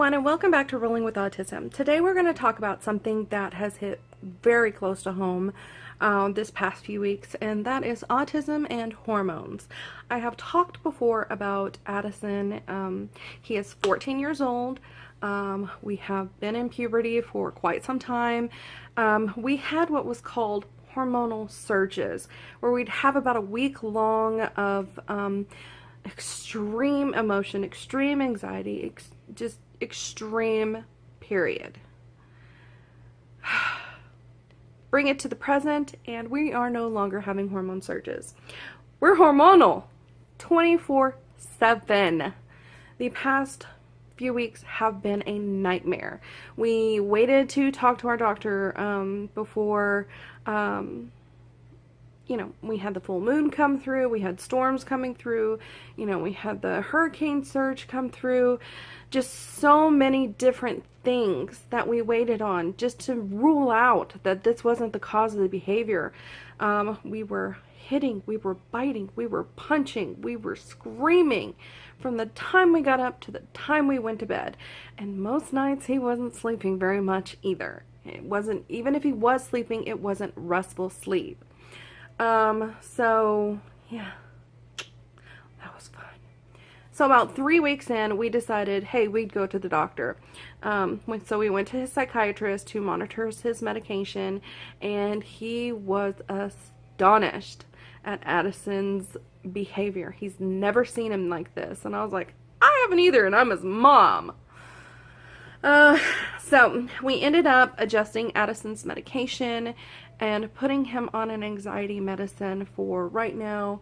everyone, and welcome back to Rolling with Autism. Today we're going to talk about something that has hit very close to home this past few weeks, and that is autism and hormones. I have talked before about Addison. He is 14 years old. We have been in puberty for quite some time. We had what was called hormonal surges, where we'd have about a week long of extreme emotion, extreme anxiety, just extreme, period. Bring it to the present, and we are no longer having hormone surges. We're hormonal 24/7. The past few weeks have been a nightmare. We waited to talk to our doctor before we had the full moon come through, we had storms coming through, we had the hurricane surge come through, just so many different things that we waited on just to rule out that this wasn't the cause of the behavior. We were hitting, we were biting, we were punching, we were screaming from the time we got up to the time we went to bed. And most nights he wasn't sleeping very much either. It wasn't, even if he was sleeping, it wasn't restful sleep. So yeah, that was fun. So about 3 weeks in, we decided, hey, we'd go to the doctor. So we went to his psychiatrist who monitors his medication, and he was astonished at Addison's behavior. He's never seen him like this. And I was like, I haven't either, and I'm his mom. So we ended up adjusting Addison's medication and putting him on an anxiety medicine for right now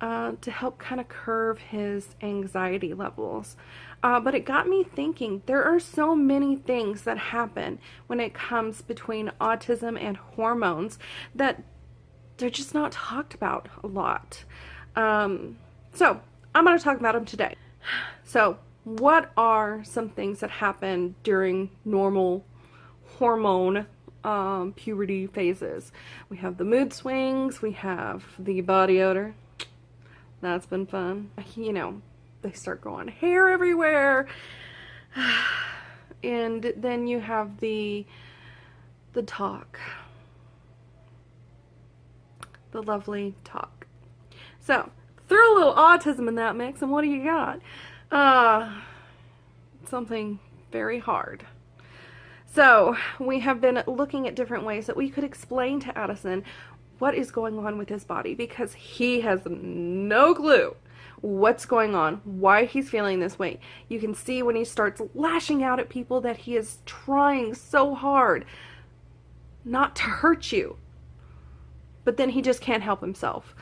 to help kind of curb his anxiety levels. But it got me thinking, there are so many things that happen when it comes between autism and hormones that they're just not talked about a lot. So I'm going to talk about them today. So what are some things that happen during normal hormone puberty phases? We have the mood swings, we have the body odor. That's been fun. They start growing hair everywhere. And then you have the talk. The lovely talk. So, throw a little autism in that mix, and what do you got? Something very hard. So, we have been looking at different ways that we could explain to Addison what is going on with his body, because he has no clue what's going on, why he's feeling this way. You can see when he starts lashing out at people that he is trying so hard not to hurt you, but then he just can't help himself.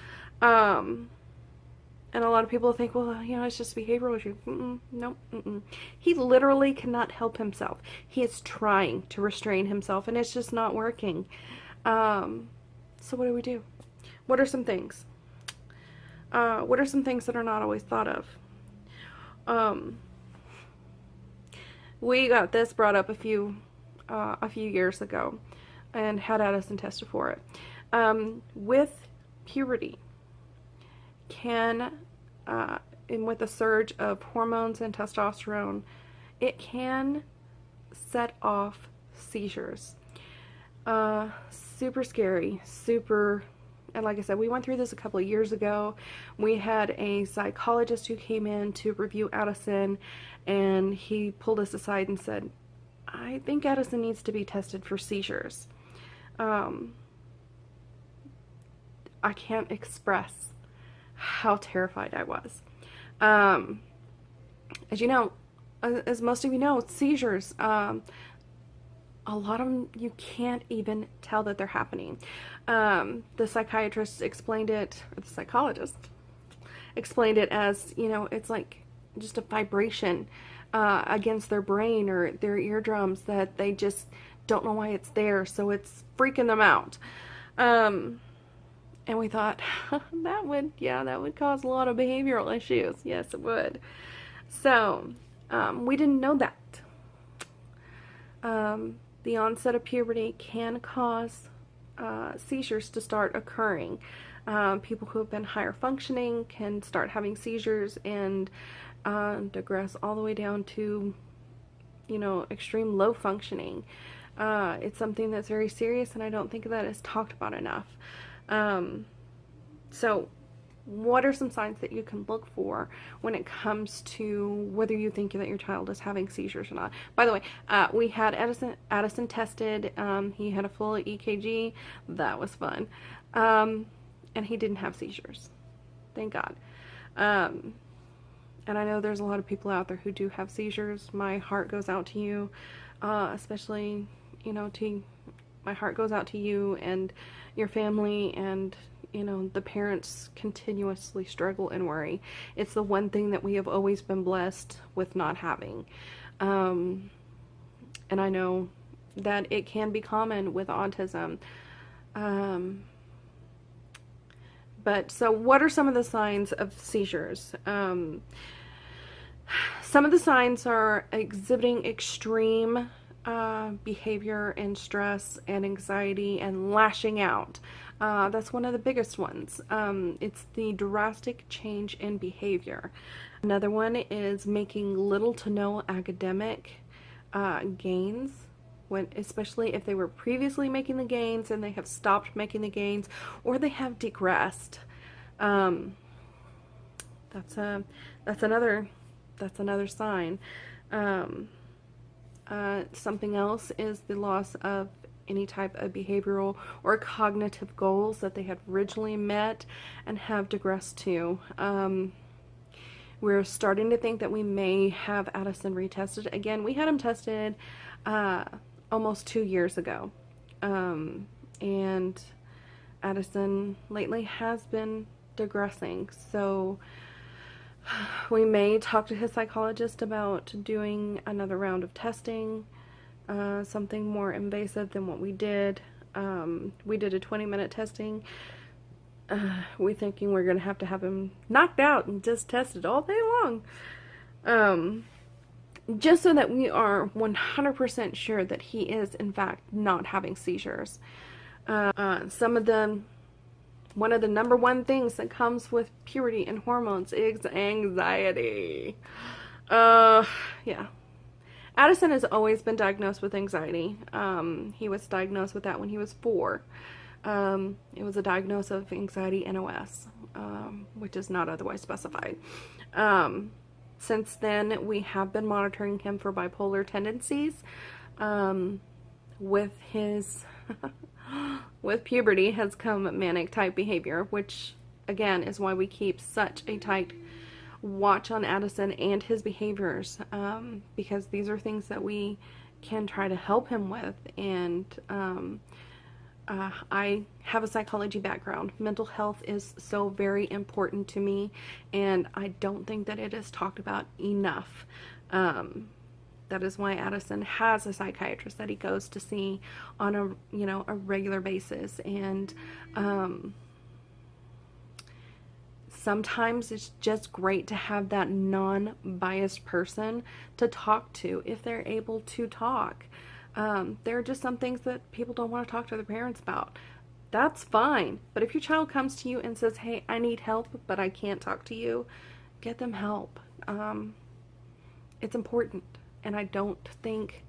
And a lot of people think, well, it's just a behavioral issue. Nope. He literally cannot help himself. He is trying to restrain himself, and it's just not working. So what do we do? What are some things? What are some things that are not always thought of? We got this brought up a few years ago, and had Addison tested for it. With puberty, and with a surge of hormones and testosterone, it can set off seizures. Super scary, and like I said, we went through this a couple of years ago. We had a psychologist who came in to review Addison, and he pulled us aside and said, I think Addison needs to be tested for seizures. I can't express how terrified I was. As you know, as most of you know, seizures, a lot of them you can't even tell that they're happening. The psychiatrist explained it, or the psychologist explained it as, it's like just a vibration against their brain or their eardrums that they just don't know why it's there, so it's freaking them out. And we thought, that would cause a lot of behavioral issues. Yes, it would. So, we didn't know that. The onset of puberty can cause seizures to start occurring. People who have been higher functioning can start having seizures and digress all the way down to extreme low functioning. It's something that's very serious, and I don't think that is talked about enough. So what are some signs that you can look for when it comes to whether you think that your child is having seizures or not? By the way, we had Addison tested. He had a full EKG. That was fun. And he didn't have seizures. Thank God. And I know there's a lot of people out there who do have seizures. My heart goes out to you, especially, my heart goes out to you and your family, and the parents continuously struggle and worry. It's the one thing that we have always been blessed with not having. And I know that it can be common with autism. But so what are some of the signs of seizures? Some of the signs are exhibiting extreme behavior and stress and anxiety and lashing out. That's one of the biggest ones. It's the drastic change in behavior. Another one is making little to no academic gains, especially if they were previously making the gains and they have stopped making the gains, or they have digressed. That's another sign. Something else is the loss of any type of behavioral or cognitive goals that they had originally met and have digressed to. We're starting to think that we may have Addison retested. Again, we had him tested almost 2 years ago. And Addison lately has been digressing. So we may talk to his psychologist about doing another round of testing, something more invasive than what we did. We did a 20-minute testing. We're thinking we're going to have him knocked out and just tested all day long. Just so that we are 100% sure that he is, in fact, not having seizures. One of the number one things that comes with puberty and hormones is anxiety. Yeah. Addison has always been diagnosed with anxiety. He was diagnosed with that when he was 4. It was a diagnosis of anxiety NOS, which is not otherwise specified. Since then, we have been monitoring him for bipolar tendencies. With his with puberty has come manic type behavior, which again is why we keep such a tight watch on Addison and his behaviors, because these are things that we can try to help him with. And I have a psychology background. Mental health is so very important to me, and I don't think that it is talked about enough. That is why Addison has a psychiatrist that he goes to see on a regular basis. And sometimes it's just great to have that non-biased person to talk to if they're able to talk. There are just some things that people don't want to talk to their parents about. That's fine. But if your child comes to you and says, hey, I need help, but I can't talk to you, get them help. It's important. And I don't think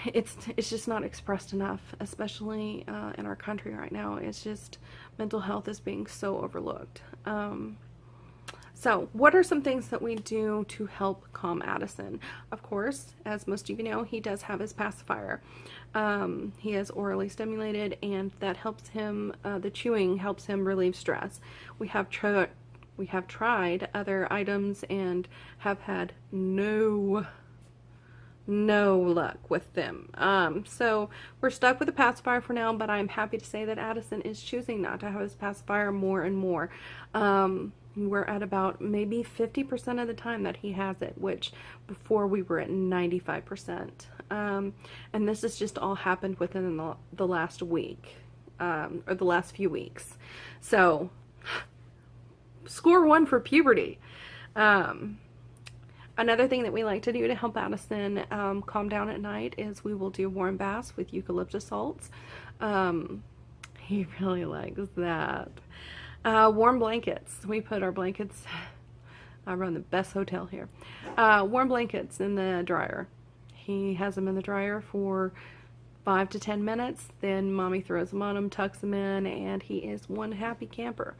it's just not expressed enough, especially in our country right now. It's just mental health is being so overlooked. So what are some things that we do to help calm Addison? Of course, as most of you know, he does have his pacifier. He is orally stimulated, and that helps him, the chewing helps him relieve stress. We have tried other items and have had no luck with them. So we're stuck with the pacifier for now, but I'm happy to say that Addison is choosing not to have his pacifier more and more. We're at about maybe 50% of the time that he has it, which before we were at 95%. And this has just all happened within the last week, or the last few weeks. So score 1 for puberty. Another thing that we like to do to help Addison calm down at night is we will do warm baths with eucalyptus salts. He really likes that. Warm blankets. We put our blankets I run the best hotel here. Warm blankets in the dryer. He has them in the dryer for 5 to 10 minutes. Then mommy throws them on him, tucks them in, and he is one happy camper.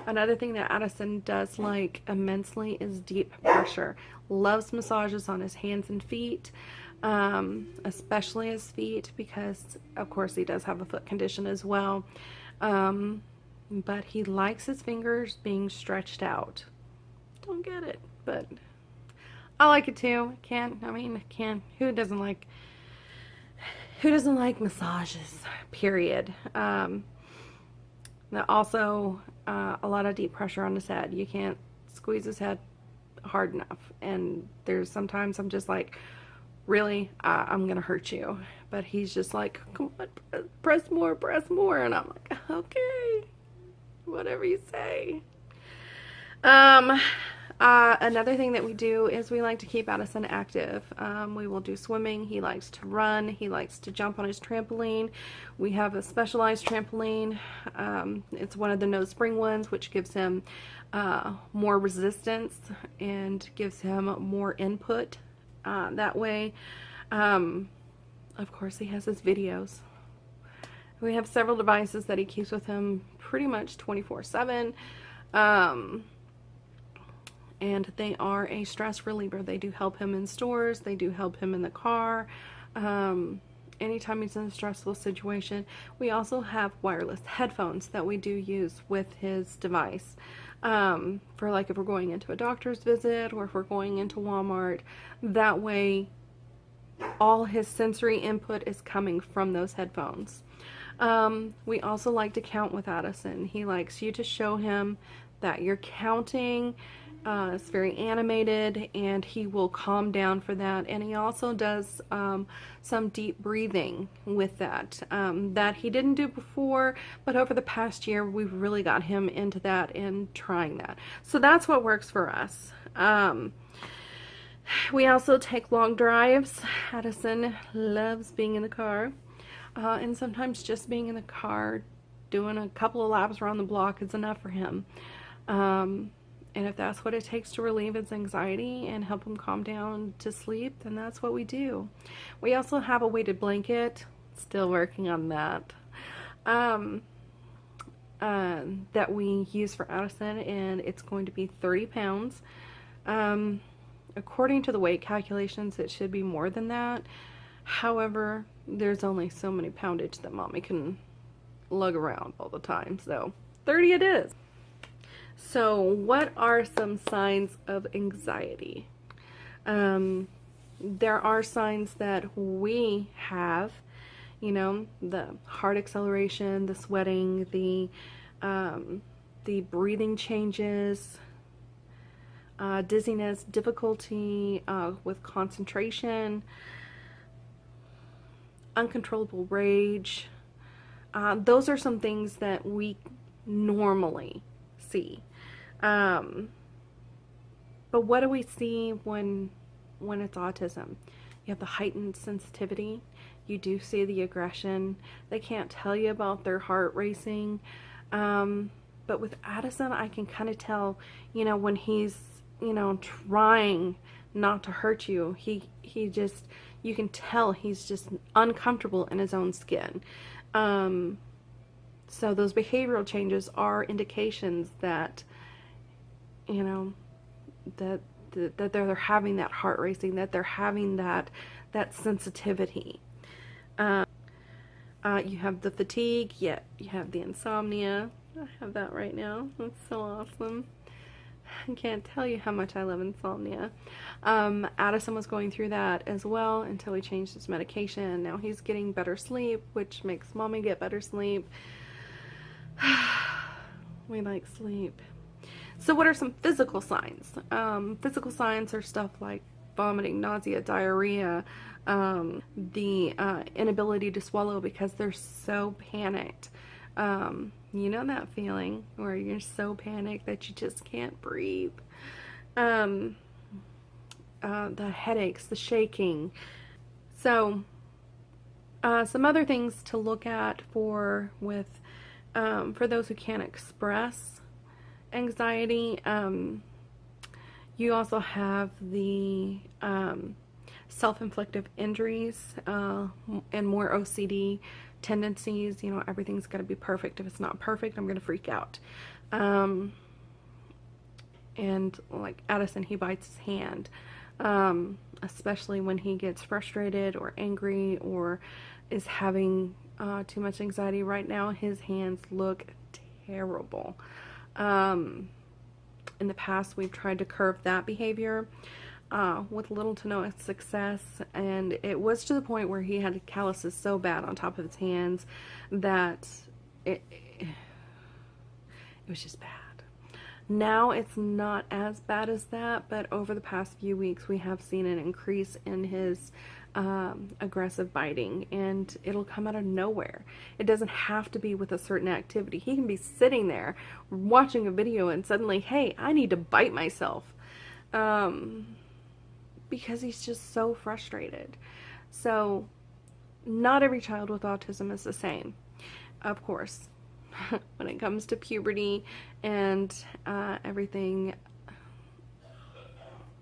Another thing that Addison does like immensely is deep pressure. Loves massages on his hands and feet, especially his feet, because of course he does have a foot condition as well. But he likes his fingers being stretched out. Don't get it, but I like it too. Who doesn't like massages, period. Also, a lot of deep pressure on his head. You can't squeeze his head hard enough. And there's sometimes I'm just like, really, I'm gonna hurt you. But he's just like, come on, press more. And I'm like, okay, whatever you say. Another thing that we do is we like to keep Addison active. We will do swimming. He likes to run. He likes to jump on his trampoline. We have a specialized trampoline. It's one of the no spring ones, which gives him more resistance and gives him more input that way. Of course, he has his videos. We have several devices that he keeps with him pretty much 24/7. And they are a stress reliever. They do help him in stores. They do help him in the car. Anytime he's in a stressful situation. We also have wireless headphones that we do use with his device. For like if we're going into a doctor's visit or if we're going into Walmart. That way all his sensory input is coming from those headphones. We also like to count with Addison. He likes you to show him that you're counting. It's very animated, and he will calm down for that. And he also does some deep breathing with that that he didn't do before, but over the past year we've really got him into that and trying that. So that's what works for us. We also take long drives. Addison loves being in the car, and sometimes just being in the car doing a couple of laps around the block is enough for him. And if that's what it takes to relieve his anxiety and help him calm down to sleep, then that's what we do. We also have a weighted blanket, still working on that, that we use for Addison, and it's going to be 30 pounds. According to the weight calculations, it should be more than that. However, there's only so many poundage that mommy can lug around all the time, so 30 it is. So what are some signs of anxiety? There are signs that we have, the heart acceleration, the sweating, the breathing changes, dizziness, difficulty with concentration, uncontrollable rage. Those are some things that we normally see. But what do we see when it's autism? You have the heightened sensitivity. You do see the aggression. They can't tell you about their heart racing. But with Addison, I can kind of tell, when he's, trying not to hurt you, he just, you can tell he's just uncomfortable in his own skin. So those behavioral changes are indications that, that they're having that heart racing, that they're having that sensitivity. You have the fatigue, yet you have the insomnia. I have that right now. That's so awesome. I can't tell you how much I love insomnia. Addison was going through that as well until he changed his medication. Now he's getting better sleep, which makes mommy get better sleep. We like sleep. So what are some physical signs? Physical signs are stuff like vomiting, nausea, diarrhea, the inability to swallow because they're so panicked. You know that feeling where you're so panicked that you just can't breathe. The headaches, the shaking. So some other things to look at for those who can't express anxiety. You also have the self-inflicted injuries and more OCD tendencies. You know, everything's got to be perfect. If it's not perfect, I'm going to freak out. And like Addison, he bites his hand, especially when he gets frustrated or angry or is having too much anxiety. Right now, his hands look terrible. In the past, we've tried to curb that behavior with little to no success, and it was to the point where he had calluses so bad on top of his hands that it was just bad. Now it's not as bad as that, but over the past few weeks we have seen an increase in his aggressive biting, and it'll come out of nowhere. It doesn't have to be with a certain activity. He can be sitting there watching a video and suddenly, hey, I need to bite myself, because he's just so frustrated. So not every child with autism is the same, of course. When it comes to puberty and everything,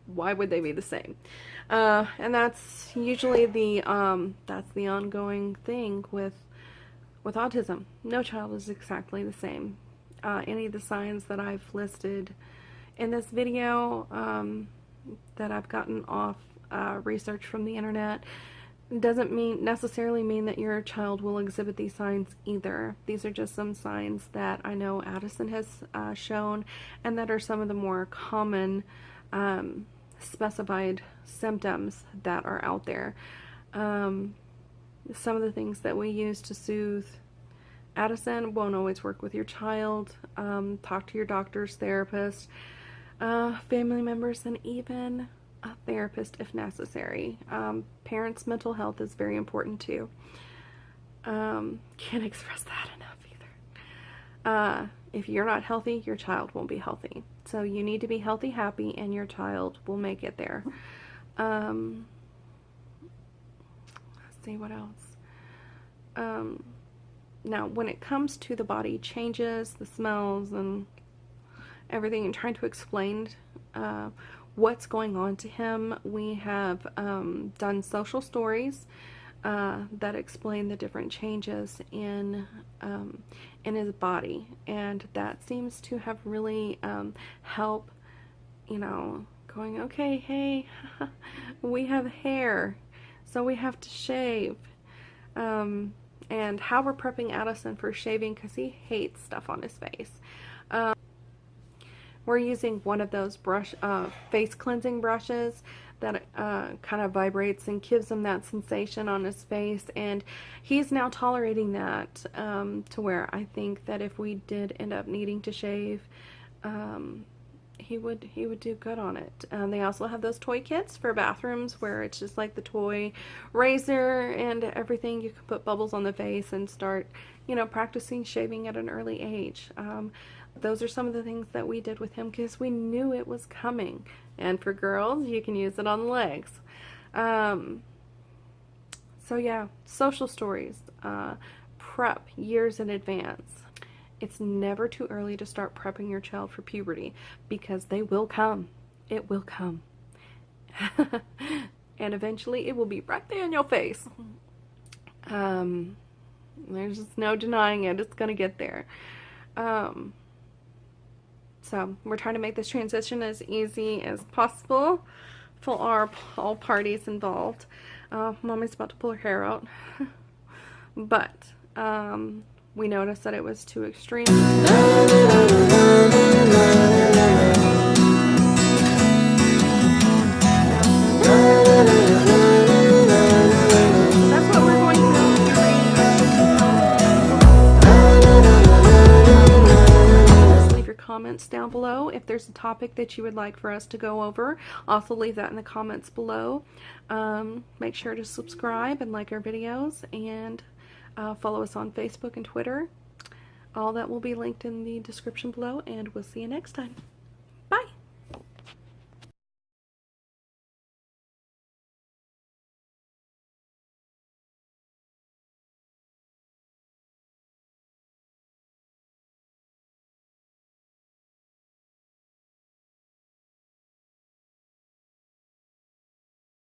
why would they be the same? And that's usually the ongoing thing with autism. No child is exactly the same. Any of the signs that I've listed in this video that I've gotten off research from the internet doesn't necessarily mean that your child will exhibit these signs either. These are just some signs that I know Addison has shown, and that are some of the more common specified symptoms that are out there. Some of the things that we use to soothe Addison won't always work with your child. Talk to your doctor's therapist, family members, and even a therapist if necessary. Parents' mental health is very important too. Can't express that enough either. If you're not healthy, your child won't be healthy. So you need to be healthy, happy, and your child will make it there. Let's see what else. Now, when it comes to the body changes, the smells, and everything, and trying to explain what's going on to him, we have done social stories that explain the different changes in his body, and that seems to have really helped, you know, going, okay, hey, we have hair, so we have to shave, and how we're prepping Addison for shaving because he hates stuff on his face. We're using one of those face cleansing brushes that kind of vibrates and gives him that sensation on his face, and he's now tolerating that to where I think that if we did end up needing to shave, he would do good on it. They also have those toy kits for bathrooms where it's just like the toy razor and everything. You can put bubbles on the face and start, you know, practicing shaving at an early age. Those are some of the things that we did with him because we knew it was coming. And for girls, you can use it on the legs. So yeah, social stories, prep years in advance. It's never too early to start prepping your child for puberty because they will come. It will come. And eventually it will be right there in your face. There's just no denying it. It's going to get there. So we're trying to make this transition as easy as possible for all parties involved. Mommy's about to pull her hair out. But we noticed that it was too extreme. That's what we're going to do. Leave your comments down below if there's a topic that you would like for us to go over. Also leave that in the comments below. Make sure to subscribe and like our videos, and follow us on Facebook and Twitter. All that will be linked in the description below, and we'll see you next time.